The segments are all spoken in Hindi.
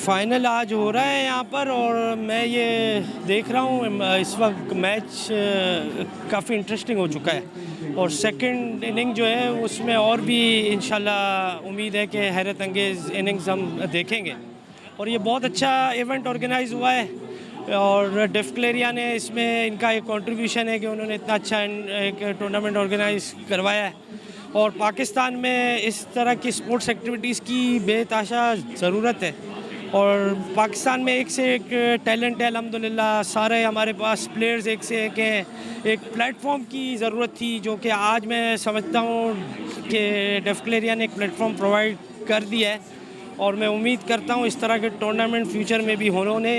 फाइनल आज हो रहा है यहाँ पर और मैं ये देख रहा हूँ इस वक्त मैच काफ़ी इंटरेस्टिंग हो चुका है और सेकंड इनिंग जो है उसमें और भी इंशाल्लाह उम्मीद है कि हैरत अंगेज़ इनिंग्स हम देखेंगे। और ये बहुत अच्छा इवेंट ऑर्गेनाइज हुआ है और डेफक्लेरिया ने इसमें इनका एक कंट्रीब्यूशन है कि उन्होंने इतना अच्छा एक टूर्नामेंट ऑर्गेनाइज करवाया है। और पाकिस्तान में इस तरह की स्पोर्ट्स एक्टिविटीज़ की बेतहाशा ज़रूरत है और पाकिस्तान में एक से एक टैलेंट है अल्हम्दुलिल्लाह। सारे हमारे पास प्लेयर्स एक से एक हैं। एक प्लेटफॉर्म की ज़रूरत थी जो कि आज मैं समझता हूँ कि डेफक्लेरिया ने एक प्लेटफॉर्म प्रोवाइड कर दिया है और मैं उम्मीद करता हूँ इस तरह के टूर्नामेंट फ्यूचर में भी होने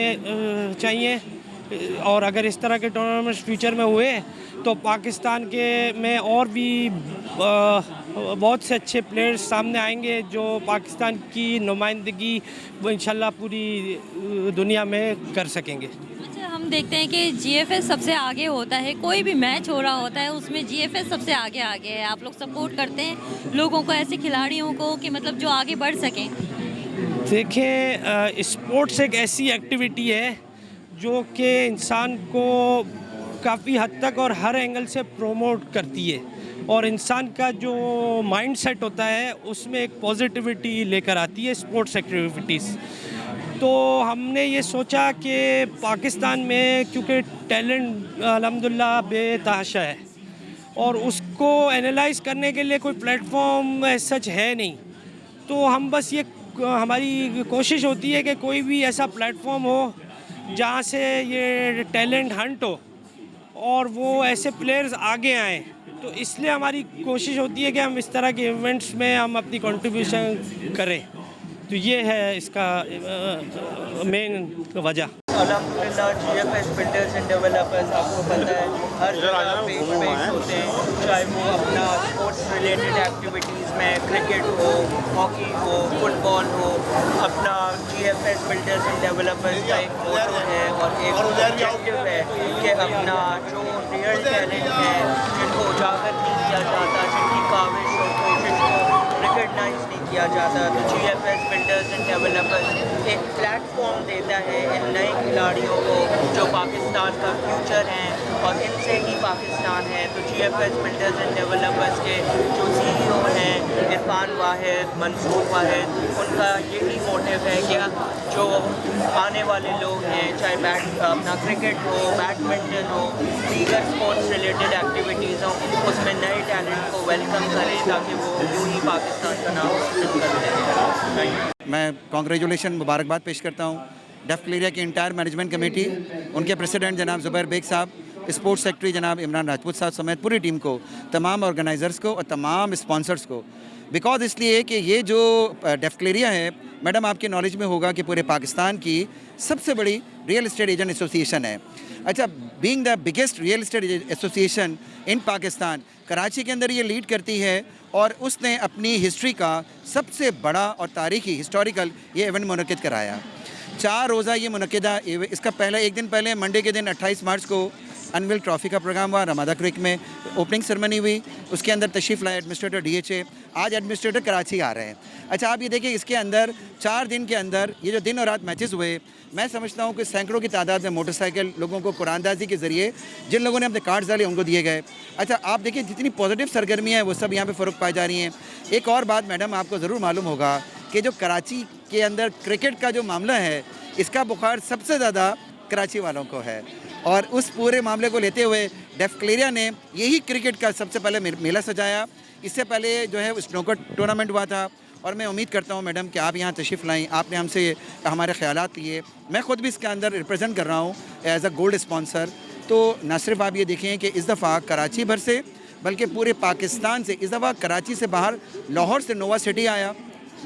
चाहिए। और अगर इस तरह के टूर्नामेंट्स फ्यूचर में हुए तो पाकिस्तान के में और भी बहुत से अच्छे प्लेयर्स सामने आएंगे जो पाकिस्तान की नुमाइंदगी इंशाल्लाह पूरी दुनिया में कर सकेंगे। अच्छा, हम देखते हैं कि जीएफएस सबसे आगे होता है, कोई भी मैच हो रहा होता है उसमें जीएफएस सबसे आगे आगे है। आप लोग सपोर्ट करते हैं लोगों को, ऐसे खिलाड़ियों को कि मतलब जो आगे बढ़ सकें? देखें, स्पोर्ट्स एक ऐसी एक्टिविटी है जो कि इंसान को काफ़ी हद तक और हर एंगल से प्रोमोट करती है और इंसान का जो माइंड सेट होता है उसमें एक पॉजिटिविटी लेकर आती है स्पोर्ट्स एक्टिविटीज़। तो हमने ये सोचा कि पाकिस्तान में क्योंकि टैलेंट अल्हम्दुलिल्लाह बेतहाशा है और उसको एनालाइज करने के लिए कोई प्लेटफॉर्म सच है नहीं, तो हम बस ये हमारी कोशिश होती है कि कोई भी ऐसा प्लेटफॉर्म हो जहाँ से ये टैलेंट हंट हो और वो ऐसे प्लेयर्स आगे आएँ। तो इसलिए हमारी कोशिश होती है कि हम इस तरह के इवेंट्स में हम अपनी कंट्रीब्यूशन करें। तो ये है इसका मेन वजह। अल्हम्दुलिल्लाह जीएफएस बिल्डर्स एंड डेवलपर्स आपको पता है हर जगह पे इवेंट्स होते हैं, चाहे वो अपना स्पोर्ट्स रिलेटेड एक्टिविटीज़ में क्रिकेट हो, हॉकी हो, फुटबॉल हो। अपना जीएफएस बिल्डर्स एंड डेवलपर्स का एक मोटो है और एक ऑब्जेक्टिव है कि अपना जो रियल टैलेंट है जिनको उजागर नहीं किया जाता, जिनकी काविश और कोशिश को रिकगनाइज नहीं किया जाता, तो जीएफएस बिल्डर्स एंड डेवलपर्स एक प्लेटफॉर्म देता है इन नए खिलाड़ियों को जो पाकिस्तान का फ्यूचर हैं और इनसे ही पाकिस्तान है। तो जीएफएस बिल्डर्स एंड डेवलपर्स के जो सीईओ हैं इरफान वाहिद, मंसूर वाहिद, उनका यही मोटिव है कि जो आने वाले लोग हैं, चाहे अपना क्रिकेट हो, बैडमिंटन हो, दीगर स्पोर्ट्स रिलेटेड एक्टिविटीज़ हों, उसमें नए टैलेंट को वेलकम करें ताकि वो यूँ ही पाकिस्तान का नाम रोशन कर दें। मैं कॉन्ग्रेचुलेशन मुबारकबाद पेश करता हूँ डेफक्लेरिया की इंटायर मैनेजमेंट कमेटी, उनके प्रेसिडेंट जनाब ज़ुबैर बेग साहब, स्पोर्ट्स सेक्रेटरी जनाब इमरान राजपूत साहब समेत पूरी टीम को, तमाम ऑर्गेनाइज़र्स को और तमाम स्पॉन्सर्स को। बिकॉज इसलिए कि ये जो डेफक्लेरिया है, मैडम आपकी नॉलेज में होगा कि पूरे पाकिस्तान की सबसे बड़ी रियल इस्टेट एजेंट एसोसिएशन है। अच्छा, being the biggest real estate association in Pakistan, Karachi के अंदर ये लीड करती है और उसने अपनी हिस्ट्री का सबसे बड़ा और तारीखी हिस्टोरिकल ये इवेंट मुनक़िद कराया। 4 रोज़ा ये मुनक़िदा, इसका पहले एक दिन पहले मंडे के दिन 28 मार्च को अनविल ट्रॉफ़ी का प्रोग्राम हुआ, रमादा क्रिक में ओपनिंग सेरेमनी हुई, उसके अंदर तशरीफ़ लाए एडमिनिस्ट्रेटर डीएचए, आज एडमिनिस्ट्रेटर कराची आ रहे हैं। अच्छा, आप ये देखिए इसके अंदर 4 दिन के अंदर ये जो दिन और रात मैचेस हुए, मैं समझता हूँ कि सैकड़ों की तादाद में मोटरसाइकिल लोगों को कुरानदाजी के ज़रिए जिन लोगों ने अपने कार्ड्स डाले उनको दिए गए। अच्छा, आप देखिए जितनी पॉजिटिव सरगर्मियाँ हैं वो सब यहाँ पे फ़रोग़ पाई जा रही हैं। एक और बात मैडम आपको ज़रूर मालूम होगा कि जो कराची के अंदर क्रिकेट का जो मामला है, इसका बुखार सबसे ज़्यादा कराची वालों को है और उस पूरे मामले को लेते हुए डेफक्लेरिया ने यही क्रिकेट का सबसे पहले मेला सजाया। इससे पहले जो है स्नूकर टूर्नामेंट हुआ था और मैं उम्मीद करता हूं मैडम कि आप यहाँ तशरीफ़ लाएँ, आपने हमसे हमारे ख़यालात लिए। मैं ख़ुद भी इसके अंदर रिप्रेजेंट कर रहा हूँ एज अ गोल्ड स्पॉन्सर। तो न सिर्फ आप ये देखें कि इस दफ़ा कराची भर से बल्कि पूरे पाकिस्तान से, इस दफ़ा कराची से बाहर लाहौर से नोवा सिटी आया,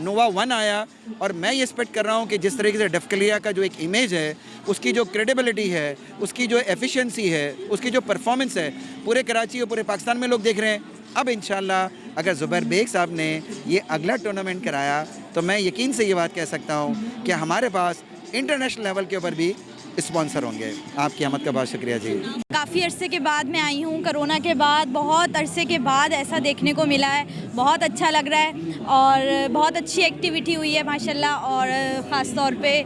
नोवा 1 आया और मैं ये एक्सपेक्ट कर रहा हूँ कि जिस तरीके से डेफक्लेरिया का जो एक इमेज है, उसकी जो क्रेडिबिलिटी है, उसकी जो एफिशिएंसी है, उसकी जो परफॉर्मेंस है, पूरे कराची और पूरे पाकिस्तान में लोग देख रहे हैं। अब इंशाल्लाह अगर ज़ुबैर बेग साहब ने ये अगला टूर्नामेंट कराया तो मैं यकीन से ये बात कह सकता हूँ कि हमारे पास इंटरनेशनल लेवल के ऊपर भी स्पॉन्सर होंगे। आपकी आमद का बहुत शुक्रिया जी। काफ़ी अरसे के बाद मैं आई हूँ, कोरोना के बाद बहुत अरसे के बाद ऐसा देखने को मिला है, बहुत अच्छा लग रहा है और बहुत अच्छी एक्टिविटी हुई है माशाल्लाह, और ख़ास तौर पे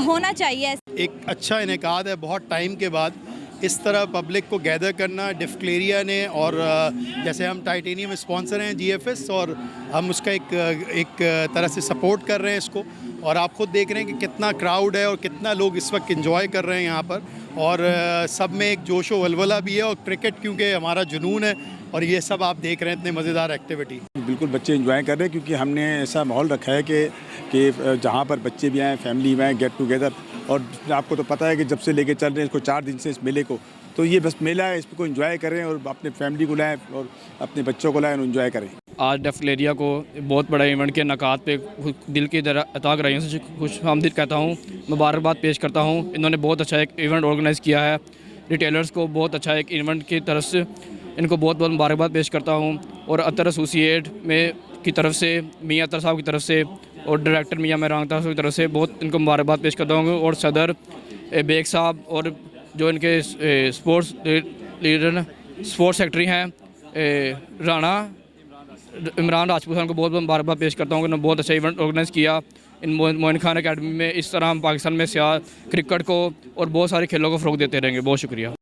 होना चाहिए। एक अच्छा इनेकाद है, बहुत टाइम के बाद इस तरह पब्लिक को गैदर करना डिफ्क्लेरिया ने, और जैसे हम टाइटेनियम स्पॉन्सर हैं GFS, और हम उसका एक तरह से सपोर्ट कर रहे हैं इसको, और आप खुद देख रहे हैं कि कितना क्राउड है और कितना लोग इस वक्त एंजॉय कर रहे हैं यहाँ पर, और सब में एक जोश व वलवला भी है, और क्रिकेट क्योंकि हमारा जुनून है, और ये सब आप देख रहे हैं इतने मज़ेदार एक्टिविटी। बिल्कुल बच्चे एंजॉय कर रहे हैं, क्योंकि हमने ऐसा माहौल रखा है कि जहाँ पर बच्चे भी आएँ, फैमिली भी आएँ, गेट टुगेदर, और आपको तो पता है कि जब से लेके चल रहे हैं इसको 4 दिन से इस मेले को, तो ये बस मेला है, इसको एंजॉय करें और अपने फैमिली को लाएँ और अपने बच्चों को लाएँ और एंजॉय करें। आज डेफ्क्लेरिया को बहुत बड़ा इवेंट के नकात पे दिल की अता कराइयों से खुश आमदीद कहता हूँ, मुबारकबाद पेश करता हूँ। इन्होंने बहुत अच्छा एक इवेंट ऑर्गेनाइज़ किया है, रिटेलर्स को बहुत अच्छा एक इवेंट की तरफ से इनको बहुत बहुत मुबारकबाद पेश करता हूँ, और अतर एसोसिएट में की तरफ से, मियाँ अतर साहब की तरफ से, और डायरेक्टर मियाँ महरान साहब की तरफ से बहुत इनको मुबारकबाद पेश करता हूँ, और सदर बेग साहब और जो इनके स्पोर्ट्स लीडर स्पोर्ट्स सेक्रेटरी हैं राणा इमरान राजपूत साहब को बहुत बहुत मुबारकबाद पेश करता हूँ कि उन्होंने बहुत अच्छा इवेंट ऑर्गेनाइज़ किया इन मोइन खान अकेडमी में। इस तरह हम पाकिस्तान में क्रिकेट को और बहुत सारे खेलों को फ़रोग़ देते रहेंगे। बहुत शुक्रिया।